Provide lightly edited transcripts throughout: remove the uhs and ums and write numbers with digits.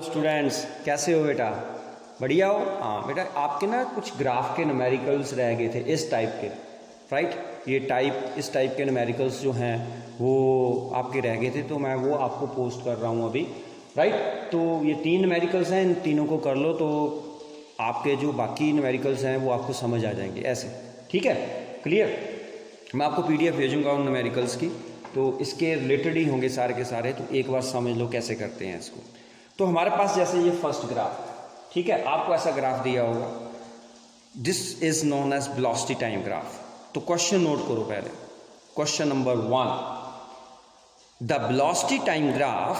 Students, कैसे हो बेटा? बढ़िया हो? हाँ बेटा, आपके ना कुछ ग्राफ के न्यूमेरिकल्स रह गए थे इस टाइप के, राइट। इस टाइप के न्यूमेरिकल्स जो हैं वो आपके रह गए थे, तो मैं वो आपको पोस्ट कर रहा हूँ अभी, राइट। तो ये 3 न्यूमेरिकल्स हैं, इन तीनों को कर लो तो आपके जो बाकी न्यूमेरिकल्स हैं वो आपको समझ आ जाएंगे ऐसे, ठीक है? क्लियर? मैं आपको PDF भेजूँगा उन न्यूमेरिकल्स की, तो इसके रिलेटेड ही होंगे सारे के सारे, तो एक बार समझ लो कैसे करते हैं इसको। तो हमारे पास जैसे ये फर्स्ट ग्राफ, ठीक है, आपको ऐसा ग्राफ दिया होगा, this is known as velocity time graph. तो क्वेश्चन नोट करो पहले, question number 1, the velocity time graph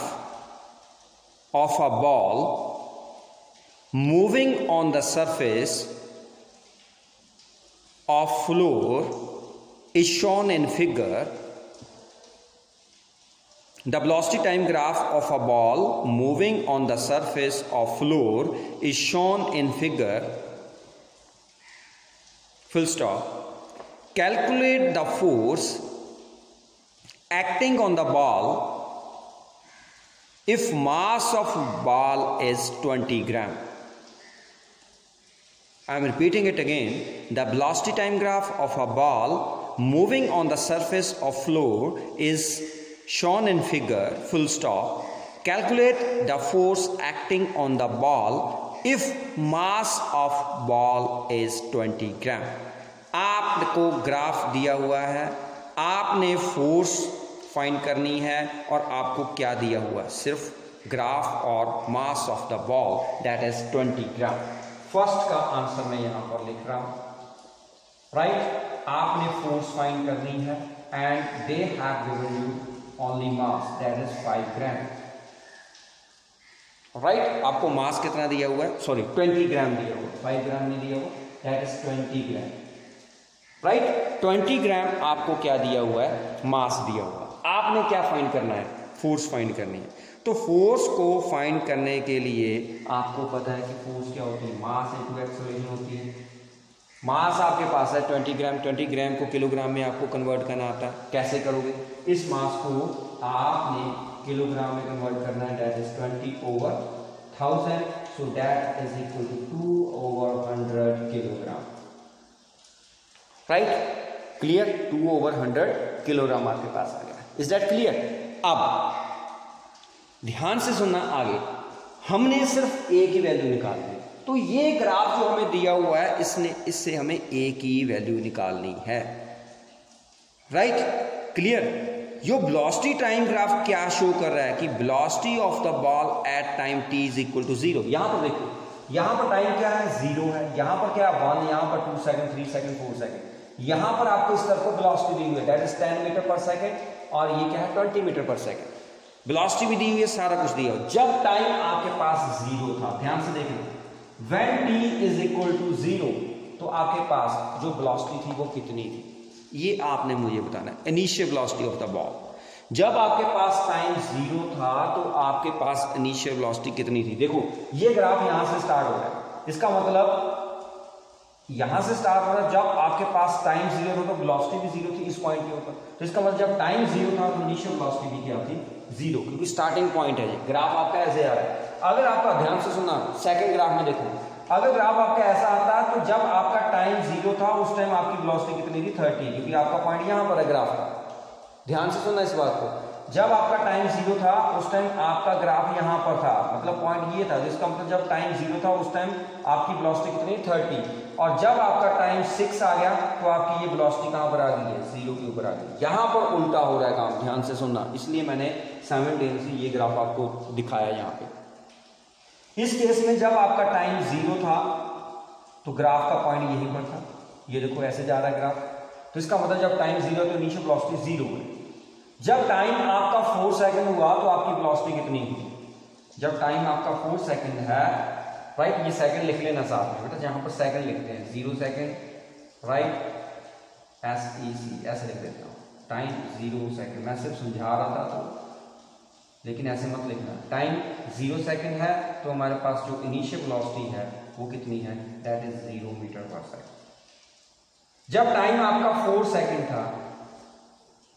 of a ball moving on the surface of floor is shown in figure. The velocity time graph of a ball moving on the surface of floor is shown in figure. Full stop. Calculate the force acting on the ball if mass of ball is 20 gram. I am repeating it again. The velocity time graph of a ball moving on the surface of floor is shown in figure. Full stop. Calculate the force acting on the ball if mass of ball is 20 gram. आपको graph दिया हुआ है, आपने force find करनी है, और आपको क्या दिया हुआ है? सिर्फ ग्राफ और mass of the ball, that is 20 gram. First का आंसर मैं यहां पर लिख रहा हूं, राइट। आपने फोर्स फाइंड करनी है and they have given you only mass, that is 5 gram, right. आपको मास कितना दिया हुआ है? सॉरी, 20 ग्राम दिया हुआ, 5 ग्राम नहीं दिया हुआ, दैट इज 20 ग्राम, राइट। 20 ग्राम आपको क्या दिया हुआ है? मास दिया हुआ। आपने क्या फाइंड करना है? फोर्स फाइंड करनी है। तो फोर्स को फाइंड करने के लिए आपको पता है कि फोर्स क्या होती है? मास इनटू एक्सेलरेशन होती है। मास आपके पास है 20 ग्राम, 20 ग्राम को किलोग्राम में आपको कन्वर्ट करना आता है। कैसे करोगे? इस मास को आपने किलोग्राम में कन्वर्ट करना है, that is 20/1000, so that is equal to 2/100 kilogram, right. Clear? 2/100 kilogram आपके पास आ गया। Is that clear? अब ध्यान से सुनना आगे, हमने सिर्फ ए की वैल्यू निकालनी है। तो ये ग्राफ जो हमें दिया हुआ है, इससे हमें ए की वैल्यू निकालनी है, राइट। क्लियर? यो वेलोसिटी टाइम ग्राफ क्या शो कर रहा है कि velocity of the ball at time t is equal to 0। यहां पर देखो, यहां पर टाइम क्या है? 0 है। यहां पर क्या? 1, यहां पर 2 सेकंड, 3 सेकंड, 4 सेकंड। यहां पर आपको इस तरफ को वेलोसिटी दी हुई है, that is 10 metre per second, और ये क्या है? 20 मीटर पर सेकंड। वेलोसिटी भी दी हुई है, सारा कुछ दिया हुआ। जब टाइम आपके पास 0 था, ध्यान से देखना, when t is equal to 0, तो आपके पास जो वेलोसिटी थी वो कितनी थी? ये आपने मुझे बताना है। Initial velocity of the ball, जब आपके पास टाइम 0 था तो आपके पास इनिशियल वेलोसिटी कितनी थी? देखो, ये ग्राफ यहां से स्टार्ट हो रहा है, इसका मतलब यहां से स्टार्ट हो रहा है। जब आपके पास टाइम 0 था तो वेलोसिटी भी 0 थी इस पॉइंट के ऊपर, तो इसका मतलब जब टाइम 0 था तो इनिशियल वेलोसिटी भी क्या थी? 0, क्योंकि स्टार्टिंग पॉइंट है। ये ग्राफ आपका ऐसे आ रहा है। अगर आपका, ध्यान से सुनना, सेकंड ग्राफ में देखो, अगर ग्राफ आपका ऐसा आता है तो जब आपका टाइम 0 था उस टाइम आपकी वेलोसिटी कितनी थी? 30, क्योंकि आपका पॉइंट यहां पर है ग्राफ का। ध्यान से सुनना इस बात को, जब आपका टाइम 0 था उस टाइम आपका ग्राफ यहां पर था, मतलब पॉइंट ये था, जिसका मतलब जब टाइम 0 था उस टाइम आपकी वेलोसिटी कितनी? 30, और जब आपका टाइम 6 आ गया तो आपकी ये वेलोसिटी कहां पर आ गई है? 0 के ऊपर आ गई। यहां पर उल्टा हो रहा है काम, ध्यान से सुनना, इसलिए मैंने साइमल्टेनियसली ये ग्राफ आपको दिखाया यहां पे। इस केस में जब आपका टाइम 0 था तो ग्राफ का पॉइंट यहीं पर था, ये देखो ऐसे जा रहा है ग्राफ, तो इसका मतलब जब टाइम 0 तो इनिशियल वेलोसिटी 0 है। जब टाइम आपका 4 सेकंड हुआ तो आपकी वेलोसिटी कितनी हुई? जब टाइम आपका 4 सेकंड है, राइट, ये सेकंड लिख लेना साथ में बेटा, जहां पर सेकंड लिखते हैं 0 सेकंड, राइट, SEC ऐसे लिख देता हूं, टाइम 0 सेकंड। मैं सिर्फ समझा रहा था तो, लेकिन ऐसे मत लिखना। टाइम 0 सेकंड है तो हमारे पास जो इनिशियल वेलोसिटी है वो कितनी है? That is 0 metre per second. जब टाइम आपका 4 सेकंड था,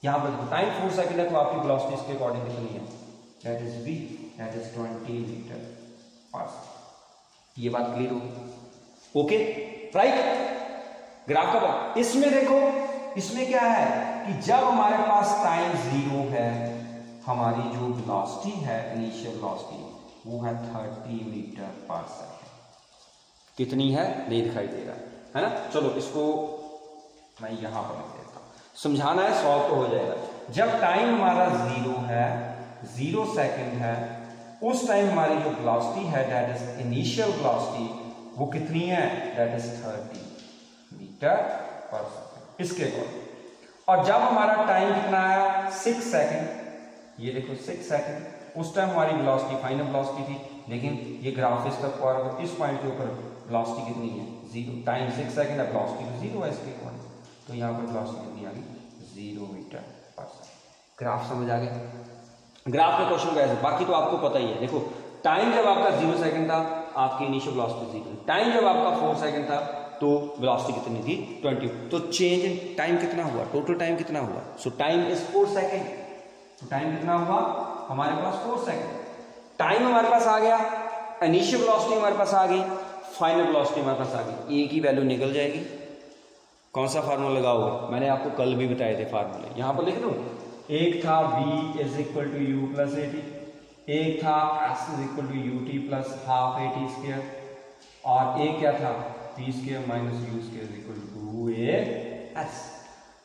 यहां पर टाइम 4 सेकंड है तो आपकी वेलोसिटी इसके अकॉर्डिंग कितनी है? That is v, that is 20 metre ये बात क्लियर होगी। Okay right. ग्राफ का इसमें देखो, इसमें क्या है कि जब हमारे पास टाइम 0 है, हमारी जो वेलोसिटी है, इनिशियल वेलोसिटी, वो है 30 मीटर पर सेकेंड। कितनी है नहीं दिखाई दे रहा है ना। चलो इसको मैं यहां पर लिख देता हूं, समझाना है, सॉल्व तो हो जाएगा। जब टाइम हमारा 0 है, 0 सेकेंड है, उस टाइम हमारी जो वेलोसिटी है दैट इज इनिशियल वेलोसिटी, वो कितनी है, that is 30 metre per second इसके अकॉर्डिंग। और जब हमारा टाइम कितना आया 6 सेकेंड, ये देखो 6 सेकेंड, उस टाइम हमारी वेलोसिटी फाइनल वेलोसिटी थी, लेकिन ये ग्राफ इस तक और इस पॉइंट के ऊपर वेलोसिटी कितनी है 0, टाइम 6 सेकेंड है, वेलोसिटी तो 0 है इसके अकॉर्डिंग, तो यहाँ पर वेलोसिटी कितनी आ गई 0 मीटर पर सेकेंड। ग्राफ समझ आ गया। ग्राफ में क्वेश्चन कैसे, बाकी तो आपको पता ही है। देखो टाइम जब आपका 0 सेकंड था, आपकी इनिशियल वेलोसिटी 0, टाइम जब आपका 4 सेकंड था तो वेलोसिटी कितनी थी 20, तो चेंज इन टाइम कितना हुआ, टोटल टाइम कितना हुआ, सो टाइम इज 4 सेकंड, तो टाइम कितना हुआ हमारे पास 4 सेकंड। टाइम हमारे पास आ गया, इनिशियल वेलोसिटी हमारे पास आ गई, फाइनल वेलोसिटी हमारे पास आ गई, ए की वैल्यू निकल जाएगी। कौन सा फार्मूला लगाओगे, मैंने आपको कल भी बताए थे फार्मूले, यहां पर लिख दो। एक था v is equal to u plus a t, एक था s is equal to u t plus half a t square, और एक क्या था p square minus u square is equal to a s.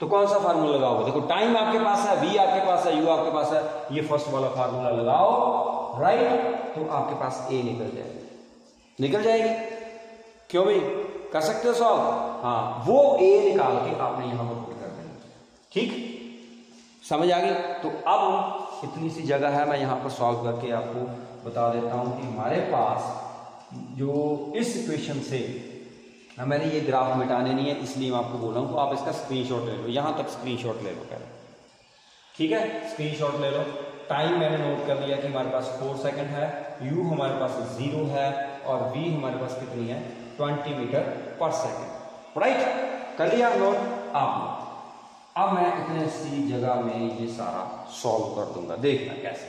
तो कौन सा फार्मूला लगाओगे, देखो टाइम आपके पास है, v आपके पास है, u आपके पास है, ये फर्स्ट वाला फार्मूला लगाओ राइट, तो आपके पास a निकल जाएगी, निकल जाएगी। क्यों भाई, कर सकते हो सॉल्व, हाँ, वो a निकाल के आपने यहां पर पुट कर देना, ठीक, समझ आ गई। तो अब इतनी सी जगह है, मैं यहाँ पर सॉल्व करके आपको बता देता हूँ कि हमारे पास जो इस इक्वेशन से, मैंने ये ग्राफ मिटाने नहीं है इसलिए मैं आपको बोल रहा हूँ, तो आप इसका स्क्रीनशॉट ले लो, यहाँ तक स्क्रीनशॉट ले लो पहले, ठीक है, स्क्रीनशॉट ले लो। टाइम मैंने नोट कर लिया कि हमारे पास 4 सेकंड है, u हमारे पास 0 है, और v हमारे पास कितनी है 20 मीटर पर सेकेंड, राइट, कर लिया नोट आपने। अब मैं इतने सी जगह में ये सारा सॉल्व कर दूंगा, देखना कैसे।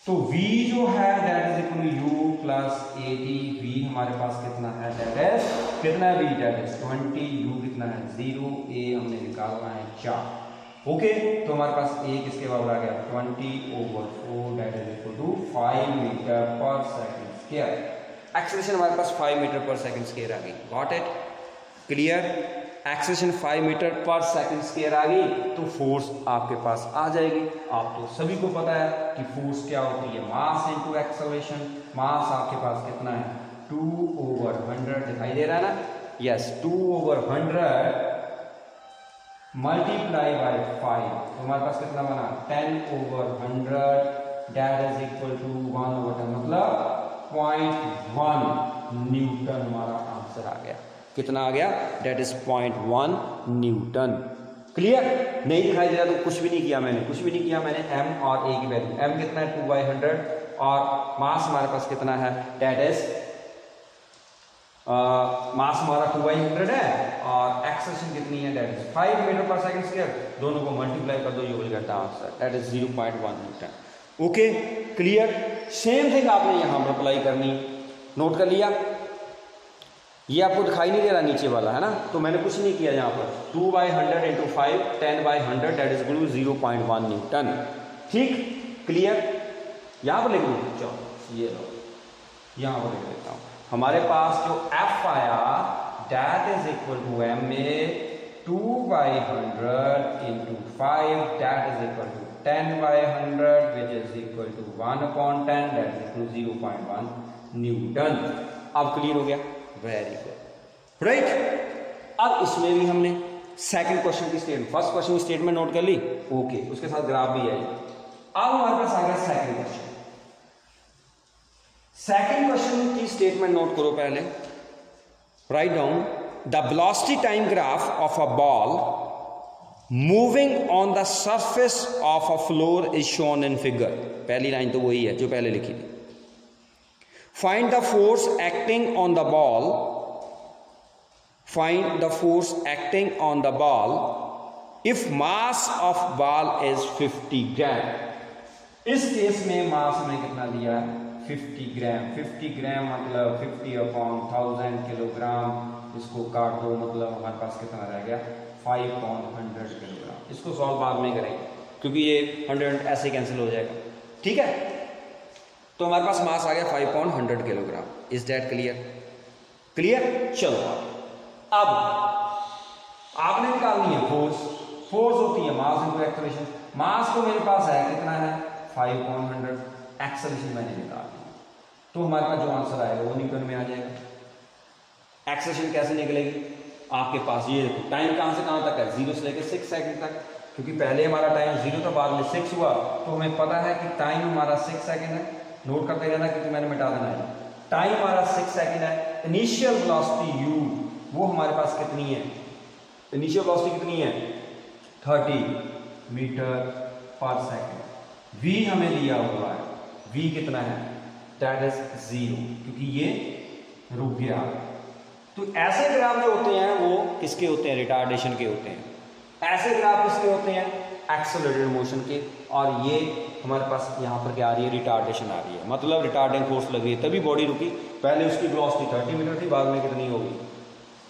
तो v जो है that is equal to u plus a t, v हमारे पास कितना है, दैट इज कितना है v, दैट इज 20, u कितना है 0, a हमने निकालना है 4, ओके। तो हमारे पास a किसके बराबर आ गया 20/4, that is equal to 5 metre per second square. Acceleration हमारे पास 5 मीटर पर सेकंड स्क्वायर आ गई, got it, clear. Acceleration 5 metre per second square आ गई, तो फोर्स आपके पास आ जाएगी। आप तो सभी को पता है कि फोर्स क्या होती है, मास इनटू एक्सेलरेशन। मास आपके पास कितना है 2/100, दिखाई दे रहा है ना, यस, 2/100 मल्टीप्लाई बाय 5, तो हमारे पास कितना बना 10/100, दैट इज इक्वल टू 1/10, मतलब 0.1 न्यूटन हमारा आंसर आ गया। कितना आ गया, डेट इज 0.1 न्यूटन। क्लियर, नहीं दिखाई दे रहा तो कुछ भी नहीं किया मैंने, कुछ भी नहीं किया मैंने। m और a की वैल्यू, m कितना है 2/100, और मास हमारे पास कितना है, डेट इज मास हमारा 2/100 है, और एक्सेलरेशन कितनी है, that is 5 metre per second square, दोनों को मल्टीप्लाई कर दो, you will get the answer, that is 0.1 newton. Okay, clear. Same thing आपने यहां पर अप्लाई करनी, नोट कर लिया। ये आपको दिखाई नहीं दे रहा नीचे वाला, है ना, तो मैंने कुछ नहीं किया यहाँ पर, 2/100 into 5, 10/100, that is equal to 0.1 newton, ठीक, क्लियर। यहाँ पर लिख दूँ, चलो ये लो, यहाँ पर लिख देता हूँ। हमारे पास जो F आया that is equal to m a 2/100 into 5, that is equal to 10/100 which is equal to 1/10, that is equal to 0.1 newton. अब क्लियर हो गया, वेरी गुड, राइट। अब इसमें भी हमने सेकंड क्वेश्चन की स्टेटमेंट, फर्स्ट क्वेश्चन की स्टेटमेंट नोट कर ली, ओके, उसके साथ ग्राफ भी है। अब हमारे पास आ गया सेकंड क्वेश्चन। सेकंड क्वेश्चन की स्टेटमेंट नोट करो पहले, write down, the velocity time graph of a ball moving on the surface of a floor is shown in figure. पहली लाइन तो वही है जो पहले लिखी थी। Find the force acting on the ball. Find the force acting on the ball if mass of ball is 50 ग्राम। इस case में मास में कितना दिया है 50 ग्राम। 50 ग्राम मतलब 50/1000 किलोग्राम। इसको काट दो, मतलब हमारे पास कितना रह गया 5/100 किलोग्राम। इसको सॉल्व बाद में करेंगे क्योंकि ये 100 ऐसे कैंसिल हो जाएगा। ठीक है, तो हमारे पास मास आ गया 5/100 kilogram. Is that clear? Clear. चलो अब आपने निकालनी है फोर्स। फोर्स होती है मास इनटू एक्सेलरेशन। मास तो मेरे पास है, कितना है 5/100। एक्सेलरेशन मैंने निकाल दी, तो हमारे पास जो आंसर आएगा वो न्यूटन में आ जाएगा। एक्सेलरेशन कैसे निकलेगी? आपके पास ये देखो, टाइम कहां से कहां तक है, 0 से लेकर 6 सेकंड तक, क्योंकि पहले हमारा टाइम 0 था, बाद में 6 हुआ, तो हमें पता है कि टाइम हमारा 6 सेकंड है। नोट करते रहना क्योंकि मैंने मिटा देना है। टाइम हमारा 6 सेकंड है। इनिशियल वेलोसिटी u वो हमारे पास कितनी है? इनिशियल वेलोसिटी कितनी है 30 मीटर पर सेकंड। v हमें दिया हुआ है, v कितना है, दैट इज 0, क्योंकि ये रुक गया। तो ऐसे ग्राफ जो होते हैं वो किसके होते हैं? रिटार्डेशन के होते हैं। ऐसे ग्राफ किसके होते हैं? एक्सेलरेटेड मोशन के। और ये हमारे पास यहाँ पर क्या आ रही है? रिटार्डेशन आ रही है, मतलब रिटार्डिंग फोर्स लग रही है, तभी बॉडी रुकी। पहले उसकी वेलोसिटी 30 मीटर थी, बाद में कितनी होगी?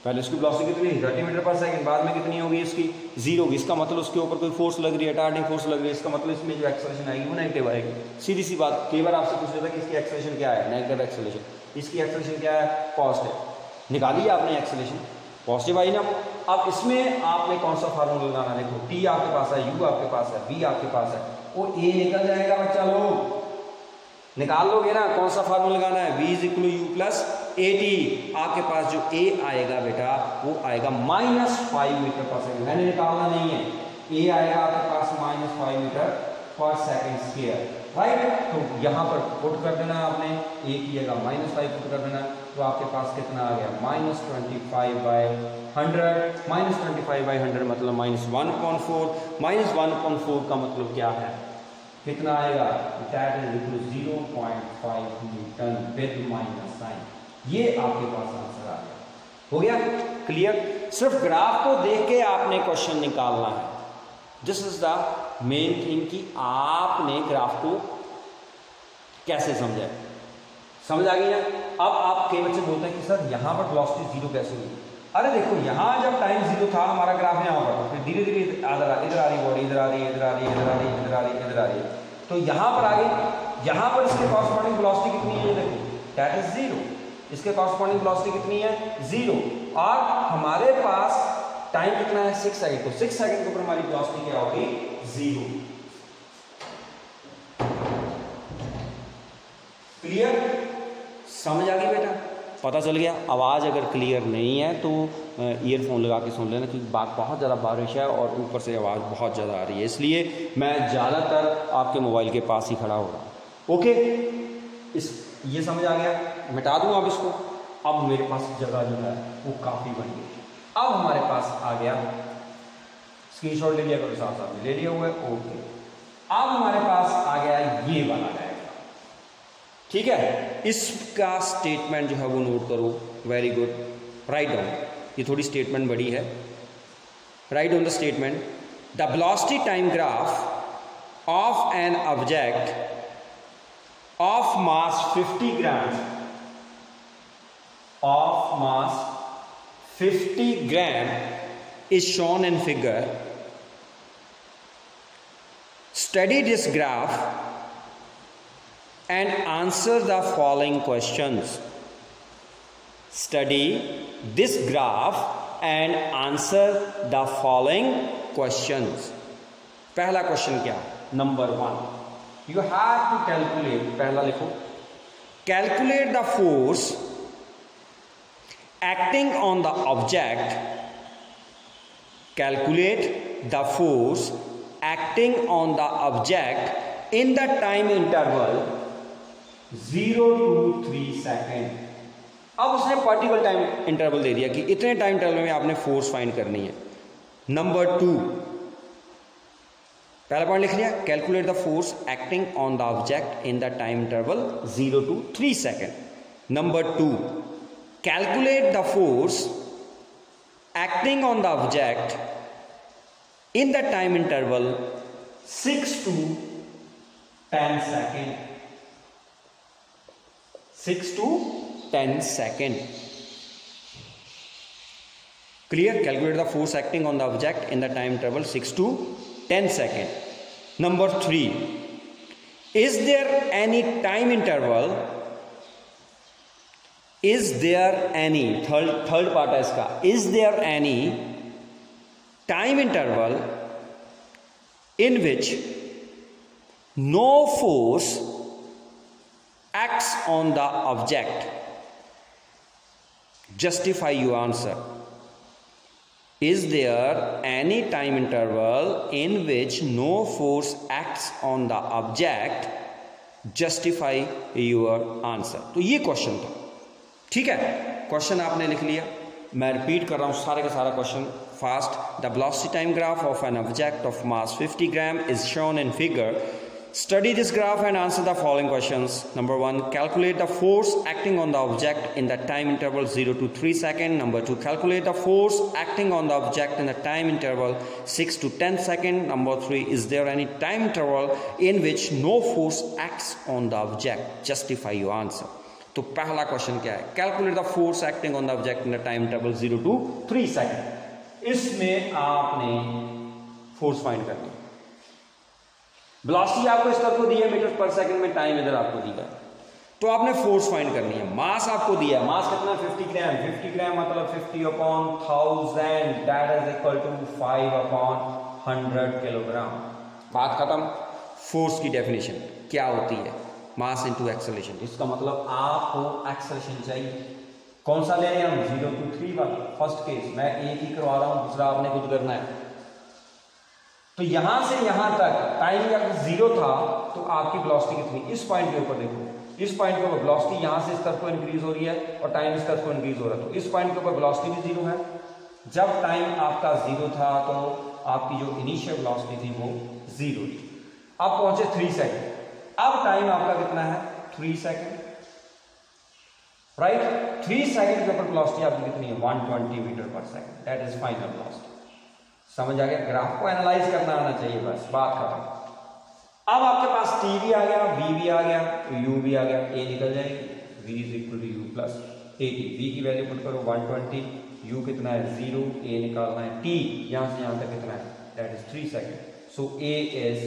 पहले उसकी वेलोसिटी कितनी थी 30 मीटर पर सेकंड, बाद में कितनी होगी इसकी? 0 होगी। इसका मतलब उसके ऊपर कोई फोर्स लग रही है, रिटार्डिंग फोर्स लग रही है। इसका मतलब इसमें जो एक्सेलरेशन आएगी वो नेगेटिव आएगी। सीधी सी बात। कई बार आपसे पूछ लेता है कि इसकी एक्सेलरेशन क्या है, नेगेटिव एक्सेलरेशन। इसकी एक्सेलरेशन क्या है? पॉजिटिव। निकालिए आपने एक्सेलरेशन, पॉजिटिव आई ना। अब इसमें आपने कौन सा फार्मूला लगाना? देखो, टी आपके पास है, यू आपके पास है, बी आपके पास है, और ए निकल जाएगा बच्चा लोग। निकाल लोगे ना, कौन सा फार्मूला लगाना है? v = u + at। आपके पास जो a आएगा बेटा वो आएगा -5 मीटर पर सेकंड। मैंने निकालना नहीं है, a आएगा आपके पास -5 metre per second square, right. तो यहाँ पर पुट कर देना आपने, a की जगह -5 पुट कर देना, तो आपके पास कितना आ गया -25/100। -25/100 मतलब -1/4। -1/4 का मतलब क्या है? कितना आएगा? That is 0.5 newton with minus sign. ये आपके पास आंसर आ गया। हो गया क्लियर? सिर्फ ग्राफ को देख के आपने क्वेश्चन निकालना है। This is the main thing कि आपने ग्राफ को कैसे समझा। समझ आ गई ना? अब आप कई बच्चे बोलते हैं कि सर यहाँ पर वेलोसिटी 0 कैसे हुई? अरे देखो, यहाँ जब टाइम 0 था हमारा ग्राफ यहाँ पर था, फिर धीरे धीरे इधर आ रही बॉडी, इधर आ रही है, इधर आ रही है, इधर आ रही है, इधर आ रही है, इधर आ रही है, तो यहाँ पर आ गई। यहाँ पर इसके कॉरस्पॉन्डिंग वेलोसिटी कितनी है? ये देखो, दैट इज 0। इसके कॉरस्पॉन्डिंग वेलोसिटी कितनी है? 0। और हमारे पास टाइम कितना है? 6 सेकंड। तो 6 सेकंड के ऊपर हमारी वेलोसिटी क्या होगी? 0। क्लियर? समझ आ गई बेटा? पता चल गया? आवाज़ अगर क्लियर नहीं है तो ईयरफोन लगा के सुन लेना, क्योंकि बहुत ज़्यादा बारिश है और ऊपर से आवाज़ बहुत ज़्यादा आ रही है, इसलिए मैं ज़्यादातर आपके मोबाइल के पास ही खड़ा हो रहा हूँ। ओके, ये समझ आ गया? मिटा दूँ अब इसको। अब मेरे पास जगह जो है वो काफ़ी बन गई। अब हमारे पास आ गया, स्क्रीनशॉट ले लिया करो, साथ साथ में ले लिया हुआ है। ओके, अब हमारे पास आ गया ये वाला डायग्राम। ठीक है, इसका स्टेटमेंट जो है वो नोट करो। Very good, write down. ये थोड़ी स्टेटमेंट बड़ी है, write down the statement. The velocity time graph of an object of mass 50 gram, of mass 50 gram is shown in figure. Study this graph and answer the following questions. Study this graph and answer the following questions. पहला question क्या? Number 1, you have to calculate, पहला लिखो, calculate the force acting on the object. Calculate the force acting on the object in the time interval 0 to 3 second. अब उसने particle time interval दे दिया कि इतने time interval में आपने फोर्स फाइंड करनी है। नंबर 2, पहला पॉइंट लिख लिया, calculate the force acting on the object in the time interval 0 to 3 second. Number 2, calculate the force acting on the object in the time interval 6 to 10 second. 6 to 10 second. Clear? Calculate the force acting on the object in the time interval 6 to 10 second. Number 3, is there any time interval, is there any, third part है इसका, is there any time interval in which no force acts on the object? Justify your answer. Is there any time interval in which no force acts on the object? Justify your answer. तो ये question था, ठीक है? Question आपने लिख लिया, मैं repeat कर रहा हूं सारे का सारा question fast. The velocity time graph of an object of mass 50 gram is shown in figure. Study this graph and answer the following questions. Number 1, calculate the force acting on the object in the time interval 0 to 3 second. Number 2, calculate the force acting on the object in the time interval 6 to 10 second. Number 3, is there any time interval in which no force acts on the object? Justify your answer. तो पहला question क्या है? Calculate the force acting on the object in the time interval 0 to 3 second. इसमें आपने force find करनी है। Velocity आपको इस तरह को दी है मीटर पर सेकंड में, टाइम इधर आपको दिया है, तो आपने फोर्स फाइंड करनी है। मास आपको दिया है, मास कितना? 50 ग्राम। 50 ग्राम मतलब 50/1000, that is equal to 5/100 kilogram. बात खत्म। फोर्स की डेफिनेशन क्या होती है? Mass into acceleration. इसका मतलब आपको एक्सेलरेशन चाहिए। कौन सा ले रहे हैं हम? 0 to 3 वाला। फर्स्ट केस मैं एक ही करवा रहा हूं, दूसरा आपने खुद करना है। तो यहां से यहां तक टाइम अगर 0 था तो आपकी वेलोसिटी कितनी? इस पॉइंट के ऊपर देखो, इस पॉइंट के ऊपर वेलोसिटी यहां से इस तरफ को इंक्रीज हो रही है और टाइम इस तरफ को इंक्रीज हो रहा है, तो इस पॉइंट के ऊपर वेलोसिटी भी 0 है। जब टाइम आपका 0 था तो आपकी जो इनिशियल वेलोसिटी थी वो 0 थी। अब पहुंचे 3 सेकेंड। अब टाइम आपका कितना है? 3 सेकेंड, राइट? 3 सेकेंड के ऊपर वेलोसिटी आपकी कितनी है? 120 metre per second. That is final velocity. समझ आ गया? ग्राफ को एनालाइज करना आना चाहिए, बस बात खत्म। अब आपके पास t भी आ गया, v भी आ गया, u भी आ गया, a निकल जाएगी, v is equal to u plus 80। v की वैल्यू पुट करो 120, u कितना है? 0, a निकालना है, t यहां से यहां तक कितना है? That is 3 second. So a is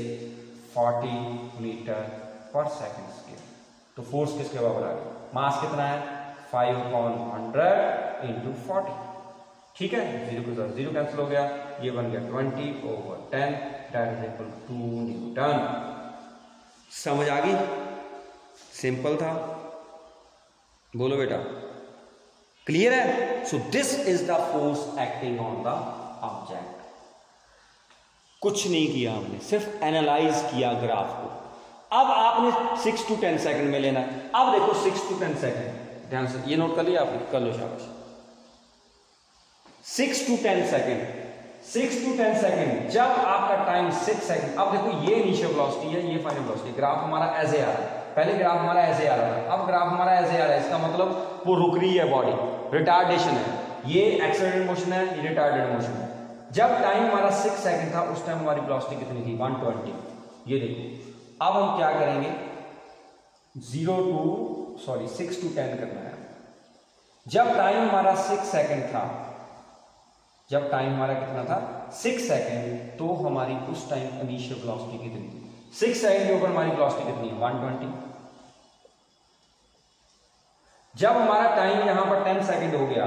40 metre per second square. तो फोर्स किसके बराबर आ गया? मास कितना है? 5/100 इंटू 40, ठीक है? 0 को 0 कैंसिल हो गया, ये बन गया 20/10, that is equal to 2 newton. समझ आ गई? सिंपल था, बोलो बेटा, क्लियर है? So this is the force acting on the object. कुछ नहीं किया हमने, सिर्फ एनालाइज किया ग्राफ को। अब आपने 6 to 10 सेकंड में लेना है। अब देखो 6 to 10 सेकंड, ध्यान से ये नोट कर लिया आपने? कर लो, शाबाश। 6 to 10 सेकंड, 6 to 10 सेकंड, जब आपका टाइम 6 सेकंड। अब देखो ये इनिशियल वेलोसिटी है, ये फाइनल वेलोसिटी। ग्राफ हमारा ऐसे आ रहा है, पहले ग्राफ हमारा ऐसे आ रहा था, अब ग्राफ हमारा ऐसे आ रहा है। इसका मतलब वो रुक रही है बॉडी, रिटार्डेशन है। ये एक्सेलरेटेड मोशन है, ये रिटार्डेड मोशन है। जब टाइम हमारा 6 सेकंड था उस टाइम हमारी वेलोसिटी कितनी थी? 120। ये देखो, अब हम क्या करेंगे? 6 to 10 करना है। जब टाइम हमारा 6 सेकंड था, जब टाइम हमारा कितना था? 6 सेकंड, तो हमारी उस टाइम इनिशियल वेलोसिटी कितनी थी? 6 सेकंड के ऊपर हमारी वेलोसिटी कितनी है? 120। जब हमारा टाइम यहां पर 10 सेकंड हो गया,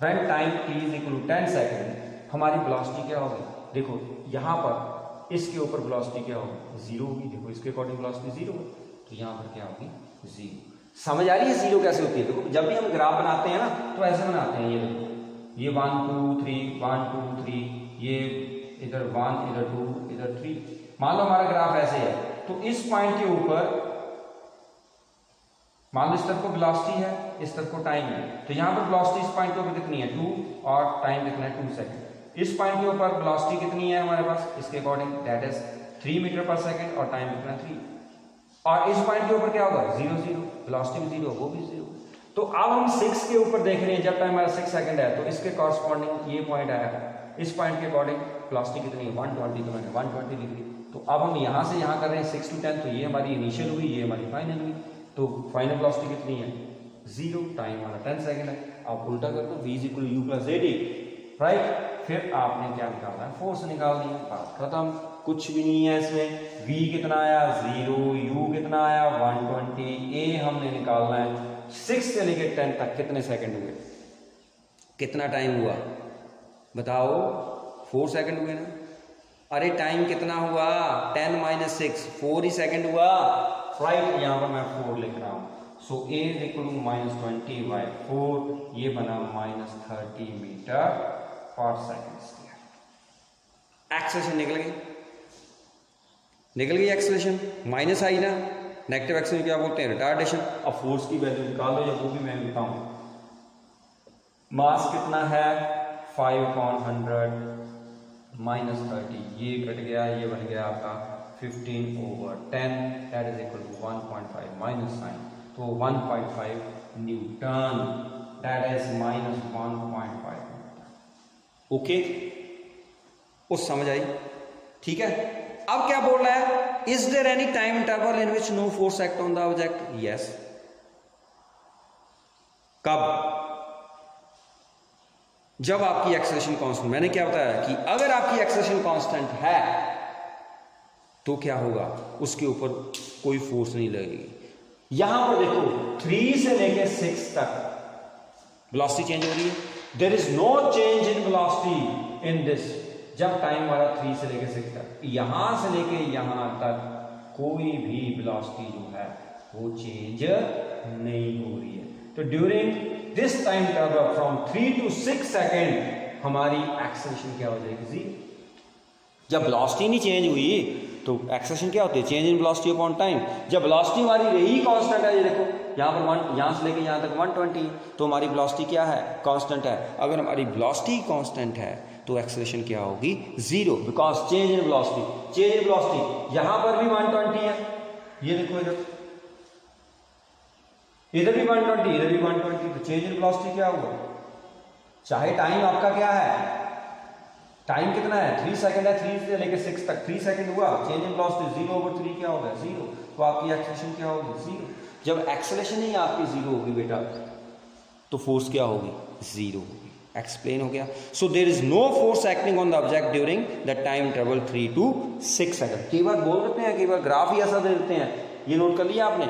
when time t is equal to 10 second, हमारी वेलोसिटी क्या होगी? देखो यहां पर इसके ऊपर वेलोसिटी क्या होगी? 0 होगी। देखो इसके अकॉर्डिंग वेलोसिटी 0 है, तो यहां पर क्या होगी? 0। समझ आ रही है 0 कैसे होती है? देखो जब भी हम ग्राफ बनाते हैं ना तो ऐसे बनाते हैं। ये देखो, ये 1 2 3 1 2 3, ये इधर 1 इधर 2 इधर 3। मान लो हमारा ग्राफ ऐसे है, तो इस पॉइंट के ऊपर मान लो इस तरफ को वेलोसिटी है, इस तरफ को टाइम है, तो यहां पर वेलोसिटी इस पॉइंट के ऊपर कितनी है? 2, और टाइम कितना है? 2 सेकंड। इस पॉइंट के ऊपर वेलोसिटी कितनी है हमारे पास? इसके according that is 3 metre per second, और टाइम कितना? 3। और इस पॉइंट के ऊपर क्या होगा? 0 0, वेलोसिटी भी 0, वो भी 0। तो अब हम 6 के ऊपर देख रहे हैं, जब टाइम हमारा 6 सेकंड है, तो इसके कॉरस्पॉन्डिंग ये पॉइंट आया है। इस पॉइंट के अकॉर्डिंग वेलोसिटी कितनी है? 120। तो मैंने 120 लिख दी। तो अब हम यहां से यहां कर रहे हैं 6 to 10, तो ये हमारी इनिशियल हुई, ये हमारी फाइनल हुई। तो फाइनल वेलोसिटी कितनी है 0, टाइम हमारा 10 सेकंड है। आप उल्टा कर दो, v = u + ad, राइट। फिर आपने क्या निकालना है, फोर्स निकाल दिया, बात खत्म। कुछ भी नहीं है इसमें। v कितना आया 0, u कितना आया 120, a हमने निकालना है 6 से लेकर 10 तक कितने सेकंड हुए, कितना टाइम हुआ बताओ, 4 सेकंड हुए ना। अरे टाइम कितना हुआ 10 - 6 4 ही सेकंड हुआ, राइट। यहाँ पर मैं 4 लिख रहा हूँ। सो a = -20/4, ये बना -30 मीटर/सेकंड। एक्सेलरेशन निकल गई एक्सेलरेशन, माइनस आई ना। नेगेटिव एक्सेलरेशन क्या बोलते हैं, रिटार्डेशन। अब फोर्स की वैल्यू निकाल लो, या वो भी मैं बताऊं। मास कितना है 5/100 -30, ये कट गया, ये बन गया आपका 15/10, that is equal to 1.5 minus sign, तो 1.5 न्यूटन, दैट इज -1.5। ओके, वो समझ आई, ठीक है। अब क्या बोल रहा है, is there any time interval in which no force act on the object, yes. कब, जब आपकी एक्सेलरेशन कांस्टेंट, मैंने क्या बताया कि अगर आपकी एक्सेलरेशन कांस्टेंट है तो क्या होगा, उसके ऊपर कोई फोर्स नहीं लगेगी। यहां पर देखो 3 से लेकर 6 तक वेलोसिटी चेंज हो रही है, there is no change in velocity in this. जब टाइम हमारा 3 से लेकर 6 तक, यहां से लेकर यहां तक कोई भी वेलोसिटी जो है वो चेंज नहीं हो रही है। तो during this time interval from 3 to 6 second हमारी एक्सेलरेशन क्या हो जाएगी 0। जब वेलोसिटी नहीं चेंज हुई तो एक्सेलरेशन क्या होती है, change in velocity upon time. जब वेलोसिटी हमारी रही कांस्टेंट है, ये देखो यहाँ पर 1, यहाँ से लेके यहाँ तक 120, तो हमारी वेलोसिटी क्या है, कांस्टेंट है। अगर हमारी वेलोसिटी कांस्टेंट है तो एक्सेलरेशन क्या होगी 0, because change in velocity. Change in velocity यहाँ पर भी 120 है, ये देखो इधर भी 120, इधर भी 120, तो चेंज इन वेलोसिटी क्या हुआ, चाहे टाइम आपका क्या है, टाइम कितना है 3 सेकंड है, 3 से लेकर 6 तक 3 सेकंड हुआ, चेंज इन वेलोसिटी 0/3 क्या होगा 0, तो आपकी एक्सेलरेशन क्या होगी 0। जब एक्सेलरेशन ही आपकी 0 होगी बेटा, तो फोर्स क्या होगी 0 होगी। एक्सप्लेन हो गया। So there is no force acting on the object during the time interval 3 to 6 second. कई बार बोल देते हैं, कई बार ग्राफ ही ऐसा दे देते हैं, ये नोट कर लिया आपने,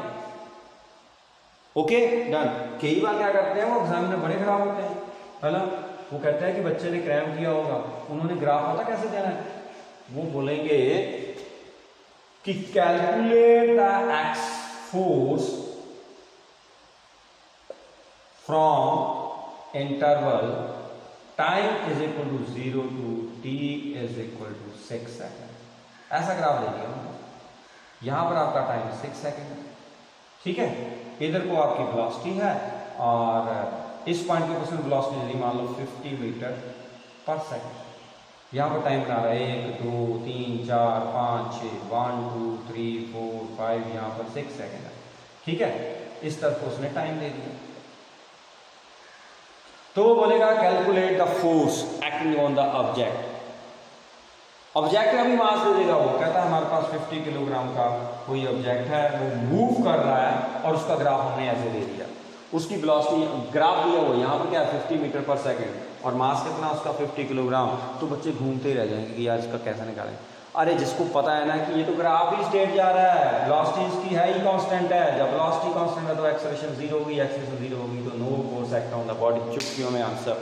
ओके डन। कई बार क्या करते हैं वो एग्जाम में बड़े खराब होते हैं, है ना। वो कहते हैं कि बच्चे ने क्रैम किया होगा, उन्होंने ग्राफ पता कैसे देना है, वो बोलेंगे कि calculate the x force from interval time is equal to 0 to t is equal to 6 second. ऐसा ग्राफ दे दिया, यहां पर आपका टाइम 6 सेकेंड है, ठीक है। इधर को आपकी वेलोसिटी है और इस पॉइंट के क्वेश्चन वेलोसिटी यदि मान लो 50 मीटर/सेकंड। यहाँ पर टाइम बना रहा है 1 2 3 4 5 6 1 2 3 4 5, यहाँ पर 6 सेकंड है, ठीक है। इस तरफ को उसने टाइम दे दिया, तो वो बोलेगा calculate the force acting on the object. Object का भी मास दे देगा, वो कहता है हमारे पास 50 किलोग्राम का कोई ऑब्जेक्ट है, वो मूव कर रहा है और उसका ग्राफ हमने ऐसे दे दिया, उसकी वेलोसिटी ग्राफ दिया हुआ यहाँ पर क्या है 50 मीटर/सेकंड और मास कितना उसका 50 किलोग्राम। तो बच्चे घूमते ही रह जाएंगे कि यार इसका कैसे निकालें। अरे जिसको पता है ना कि ये तो ग्राफ ही स्टेट जा रहा है, वेलोसिटी इसकी है ही कांस्टेंट है, जब वेलोसिटी कांस्टेंट है तो एक्सेलरेशन 0 होगी, एक्सेलरेशन 0 होगी तो no force act on the body. चुटकियों में आंसर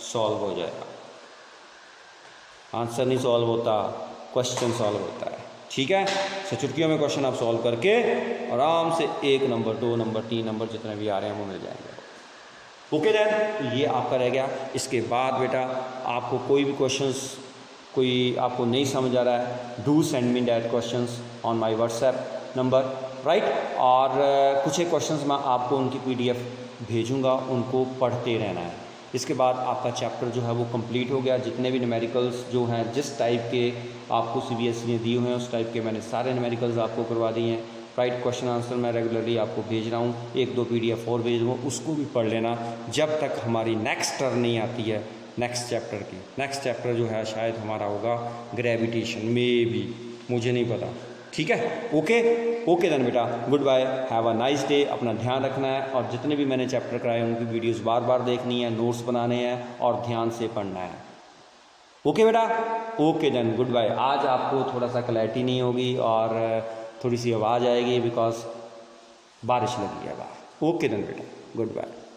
सॉल्व हो जाएगा। आंसर नहीं सॉल्व होता, क्वेश्चन सॉल्व होता है, ठीक है। तो चुटकियों में क्वेश्चन आप सॉल्व करके आराम से 1 नंबर 2 नंबर 3 नंबर जितने भी आ रहे हैं वो मिल जाएंगे। ओके देन, तो ये आपका रह गया। इसके बाद बेटा आपको कोई भी क्वेश्चंस कोई आपको नहीं समझ आ रहा है, do send me that questions on my WhatsApp number, right. और कुछ एक क्वेश्चंस मैं आपको उनकी PDF भेजूँगा, उनको पढ़ते रहना है। इसके बाद आपका चैप्टर जो है वो कंप्लीट हो गया। जितने भी न्यूमेरिकल्स जो हैं जिस टाइप के आपको CBSE ने दिए हुए हैं उस टाइप के मैंने सारे न्यूमेरिकल्स आपको करवा दिए हैं, राइट। क्वेश्चन आंसर मैं रेगुलरली आपको भेज रहा हूँ, 1-2 PDF और भेज दूँगा, उसको भी पढ़ लेना जब तक हमारी नेक्स्ट टर्न नहीं आती है नेक्स्ट चैप्टर की। नेक्स्ट चैप्टर जो है शायद हमारा होगा ग्रेविटेशन में भी, मुझे नहीं पता, ठीक है। ओके देन बेटा, good bye, have a nice day. अपना ध्यान रखना है और जितने भी मैंने चैप्टर कराए उनकी वीडियोस बार बार देखनी है, नोट्स बनाने हैं और ध्यान से पढ़ना है। ओके बेटा, ओके देन, गुड बाय। आज आपको थोड़ा सा क्लैरिटी नहीं होगी और थोड़ी सी आवाज़ आएगी बिकॉज बारिश लगी है बाहर। ओके देन बेटा, गुड बाय।